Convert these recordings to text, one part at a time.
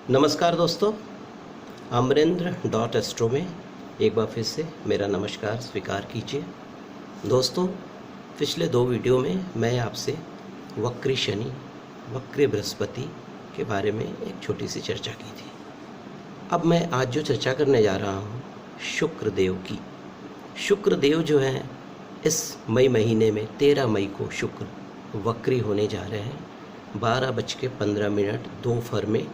नमस्कार दोस्तों, अमरेंद्र में एक बार फिर से मेरा नमस्कार स्वीकार कीजिए। दोस्तों, पिछले 2 वीडियो में मैं आपसे वक्री शनि, वक्री बृहस्पति के बारे में एक छोटी सी चर्चा की थी। अब मैं आज जो चर्चा करने जा रहा हूँ शुक्रदेव की। शुक्रदेव जो हैं इस मई महीने में 13 मई को शुक्र वक्री होने जा रहे हैं। 12:15 दोपहर में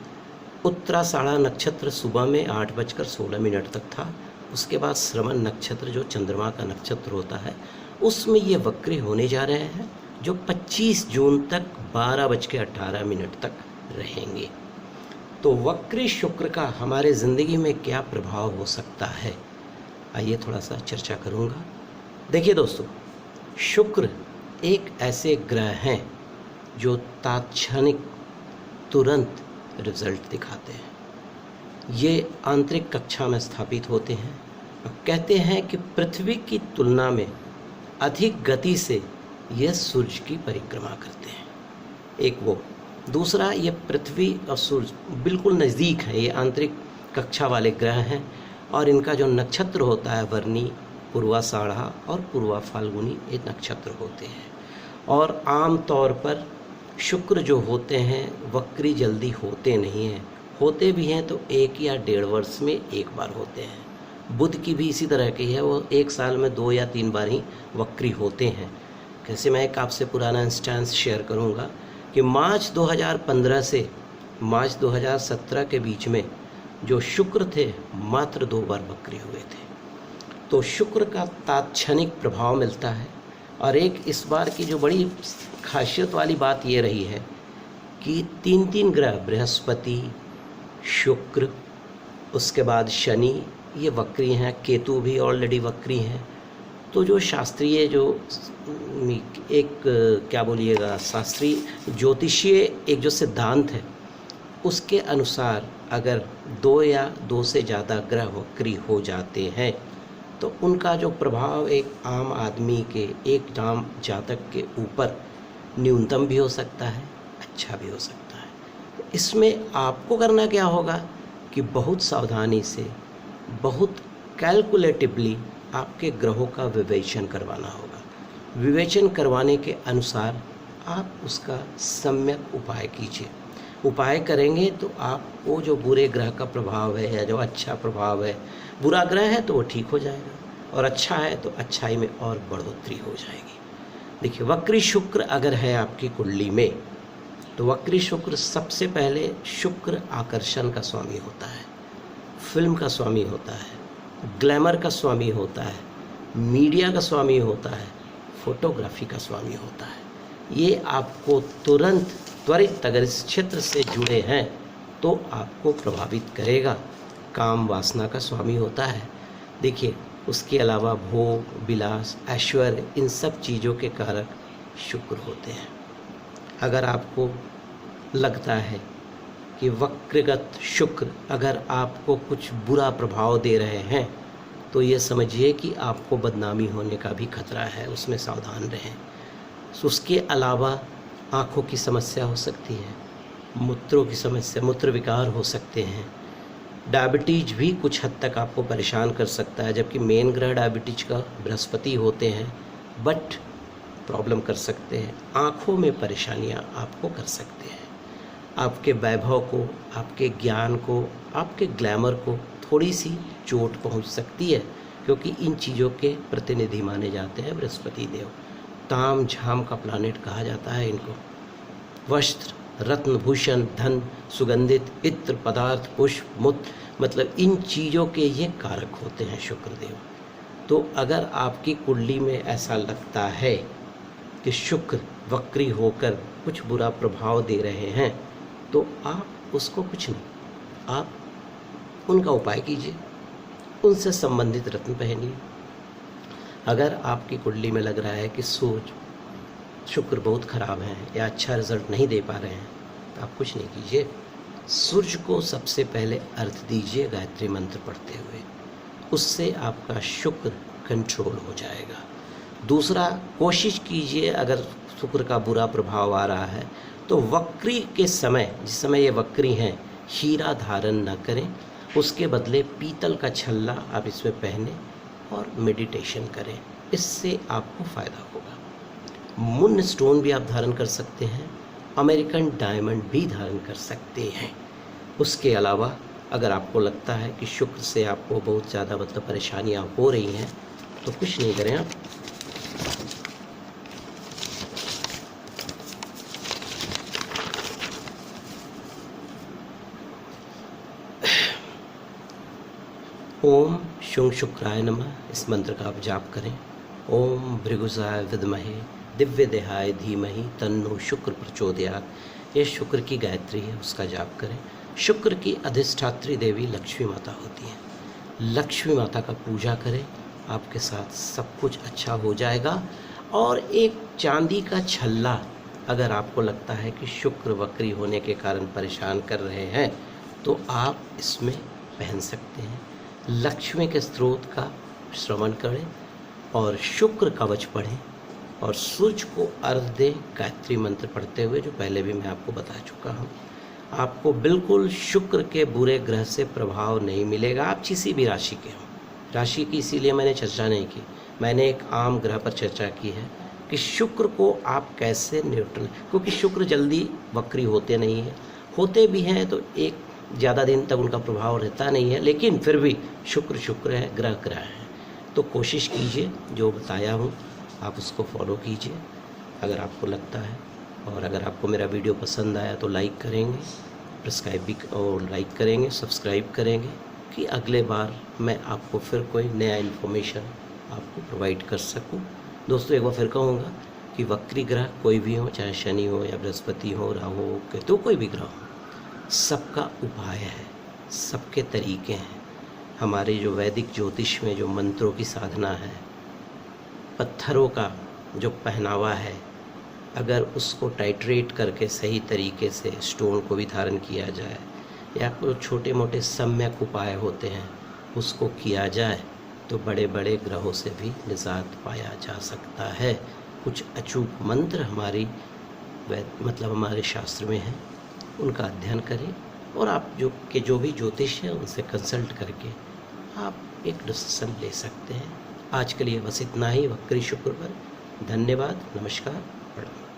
उत्तराषाढ़ा नक्षत्र सुबह में 8:16 तक था। उसके बाद श्रवण नक्षत्र जो चंद्रमा का नक्षत्र होता है उसमें ये वक्री होने जा रहे हैं, जो 25 जून तक 12:18 तक रहेंगे। तो वक्री शुक्र का हमारे ज़िंदगी में क्या प्रभाव हो सकता है, आइए थोड़ा सा चर्चा करूँगा। देखिए दोस्तों, शुक्र एक ऐसे ग्रह हैं जो तात्क्षणिक तुरंत रिजल्ट दिखाते हैं। ये आंतरिक कक्षा में स्थापित होते हैं और कहते हैं कि पृथ्वी की तुलना में अधिक गति से ये सूर्य की परिक्रमा करते हैं। एक वो, दूसरा ये पृथ्वी और सूर्य बिल्कुल नज़दीक है। ये आंतरिक कक्षा वाले ग्रह हैं और इनका जो नक्षत्र होता है वर्णी, पूर्वाषाढ़ा और पूर्वा फाल्गुनी ये नक्षत्र होते हैं। और आम तौर पर शुक्र जो होते हैं वक्री जल्दी होते नहीं हैं, होते भी हैं तो 1 या 1.5 वर्ष में एक बार होते हैं। बुध की भी इसी तरह की है, वो 1 साल में 2 या 3 बार ही वक्री होते हैं। कैसे, मैं एक आपसे पुराना इंस्टेंस शेयर करूंगा कि मार्च 2015 से मार्च 2017 के बीच में जो शुक्र थे मात्र 2 बार वक्री हुए थे। तो शुक्र का तात्क्षणिक प्रभाव मिलता है। और एक इस बार की जो बड़ी खासियत वाली बात ये रही है कि 3 ग्रह बृहस्पति, शुक्र, उसके बाद शनि ये वक्री हैं, केतु भी ऑलरेडी वक्री हैं। तो जो शास्त्रीय जो एक क्या बोलिएगा शास्त्रीय ज्योतिषीय एक जो सिद्धांत है उसके अनुसार अगर 2 या 2 से ज़्यादा ग्रह वक्री हो जाते हैं तो उनका जो प्रभाव एक आम आदमी के, एक आम जातक के ऊपर न्यूनतम भी हो सकता है, अच्छा भी हो सकता है। इसमें आपको करना क्या होगा कि बहुत सावधानी से, बहुत कैलकुलेटिवली आपके ग्रहों का विवेचन करवाना होगा। विवेचन करवाने के अनुसार आप उसका सम्यक उपाय कीजिए। उपाय करेंगे तो आपको जो बुरे ग्रह का प्रभाव है या जो अच्छा प्रभाव है, बुरा ग्रह है तो वो ठीक हो जाएगा और अच्छा है तो अच्छाई में और बढ़ोतरी हो जाएगी। देखिए, वक्री शुक्र अगर है आपकी कुंडली में तो वक्री शुक्र सबसे पहले शुक्र आकर्षण का स्वामी होता है, फिल्म का स्वामी होता है, ग्लैमर का स्वामी होता है, मीडिया का स्वामी होता है, फोटोग्राफी का स्वामी होता है। ये आपको तुरंत त्वरित अगर इस क्षेत्र से जुड़े हैं तो आपको प्रभावित करेगा। काम वासना का स्वामी होता है। देखिए, उसके अलावा भोग, विलास, ऐश्वर्य, इन सब चीज़ों के कारक शुक्र होते हैं। अगर आपको लगता है कि वक्रगत शुक्र अगर आपको कुछ बुरा प्रभाव दे रहे हैं तो ये समझिए कि आपको बदनामी होने का भी खतरा है, उसमें सावधान रहें। उसके अलावा आँखों की समस्या हो सकती है, मूत्रों की समस्या, मूत्र विकार हो सकते हैं, डायबिटीज भी कुछ हद तक आपको परेशान कर सकता है, जबकि मेन ग्रह डायबिटीज का बृहस्पति होते हैं, बट प्रॉब्लम कर सकते हैं। आँखों में परेशानियाँ आपको कर सकते हैं। आपके वैभव को, आपके ज्ञान को, आपके ग्लैमर को थोड़ी सी चोट पहुँच सकती है, क्योंकि इन चीज़ों के प्रतिनिधि माने जाते हैं बृहस्पति देव। ताम झाम का प्लानेट कहा जाता है इनको। वस्त्र, रत्न भूषण, धन, सुगंधित इत्र पदार्थ, पुष्प, मूत्र, मतलब इन चीज़ों के ये कारक होते हैं शुक्रदेव। तो अगर आपकी कुंडली में ऐसा लगता है कि शुक्र वक्री होकर कुछ बुरा प्रभाव दे रहे हैं तो आप उसको कुछ नहीं, आप उनका उपाय कीजिए, उनसे संबंधित रत्न पहनिए। अगर आपकी कुंडली में लग रहा है कि सूर्य शुक्र बहुत ख़राब हैं या अच्छा रिजल्ट नहीं दे पा रहे हैं तो आप कुछ नहीं कीजिए। सूर्य को सबसे पहले अर्घ दीजिए गायत्री मंत्र पढ़ते हुए, उससे आपका शुक्र कंट्रोल हो जाएगा। दूसरा, कोशिश कीजिए अगर शुक्र का बुरा प्रभाव आ रहा है तो वक्री के समय, जिस समय ये वक्री हैं, हीरा धारण न करें, उसके बदले पीतल का छल्ला आप इसमें पहने और मेडिटेशन करें, इससे आपको फ़ायदा होगा। मून स्टोन भी आप धारण कर सकते हैं, अमेरिकन डायमंड भी धारण कर सकते हैं। उसके अलावा अगर आपको लगता है कि शुक्र से आपको बहुत ज़्यादा मतलब परेशानियां हो रही हैं, तो कुछ नहीं करें आप, ओम शुंग शुक्राय नमः, इस मंत्र का आप जाप करें। ओम भृगुजाय विद्महे दिव्य देहाय धीमहि तन्नो शुक्र प्रचोदयात्। ये शुक्र की गायत्री है, उसका जाप करें। शुक्र की अधिष्ठात्री देवी लक्ष्मी माता होती है। लक्ष्मी माता का पूजा करें, आपके साथ सब कुछ अच्छा हो जाएगा। और एक चांदी का छल्ला, अगर आपको लगता है कि शुक्र वक्री होने के कारण परेशान कर रहे हैं, तो आप इसमें पहन सकते हैं। लक्ष्मी के स्रोत का श्रवण करें और शुक्र कवच पढ़ें और सूर्य को अर्घ्य दें गायत्री मंत्र पढ़ते हुए, जो पहले भी मैं आपको बता चुका हूँ। आपको बिल्कुल शुक्र के बुरे ग्रह से प्रभाव नहीं मिलेगा, आप किसी भी राशि के हों। राशि की इसीलिए मैंने चर्चा नहीं की, मैंने एक आम ग्रह पर चर्चा की है कि शुक्र को आप कैसे न्यूट्रल, क्योंकि शुक्र जल्दी वक्री होते नहीं हैं, होते भी हैं तो एक ज़्यादा दिन तक उनका प्रभाव रहता नहीं है, लेकिन फिर भी शुक्र है, ग्रह है। तो कोशिश कीजिए, जो बताया हूँ आप उसको फॉलो कीजिए अगर आपको लगता है। और अगर आपको मेरा वीडियो पसंद आया तो लाइक करेंगे, सब्सक्राइब भी और लाइक करेंगे, सब्सक्राइब करेंगे, कि अगले बार मैं आपको फिर कोई नया इन्फॉर्मेशन आपको प्रोवाइड कर सकूं। दोस्तों, एक बार फिर कहूँगा कि वक्री ग्रह कोई भी हो, चाहे शनि हो या बृहस्पति हो, राहु हो, केतु, कोई भी ग्रह हो, सबका उपाय है, सबके तरीके हैं। हमारे जो वैदिक ज्योतिष में जो मंत्रों की साधना है, पत्थरों का जो पहनावा है, अगर उसको टाइट्रेट करके सही तरीके से स्टोन को भी धारण किया जाए, या कुछ छोटे मोटे सम्यक उपाय होते हैं उसको किया जाए, तो बड़े बड़े ग्रहों से भी निजात पाया जा सकता है। कुछ अचूक मंत्र हमारी हमारे शास्त्र में हैं, उनका अध्ययन करें और आप जो भी ज्योतिष है उनसे कंसल्ट करके आप एक डिसीजन ले सकते हैं। आज के लिए बस इतना ही वक्री शुक्र पर। धन्यवाद, नमस्कार, प्रणाम।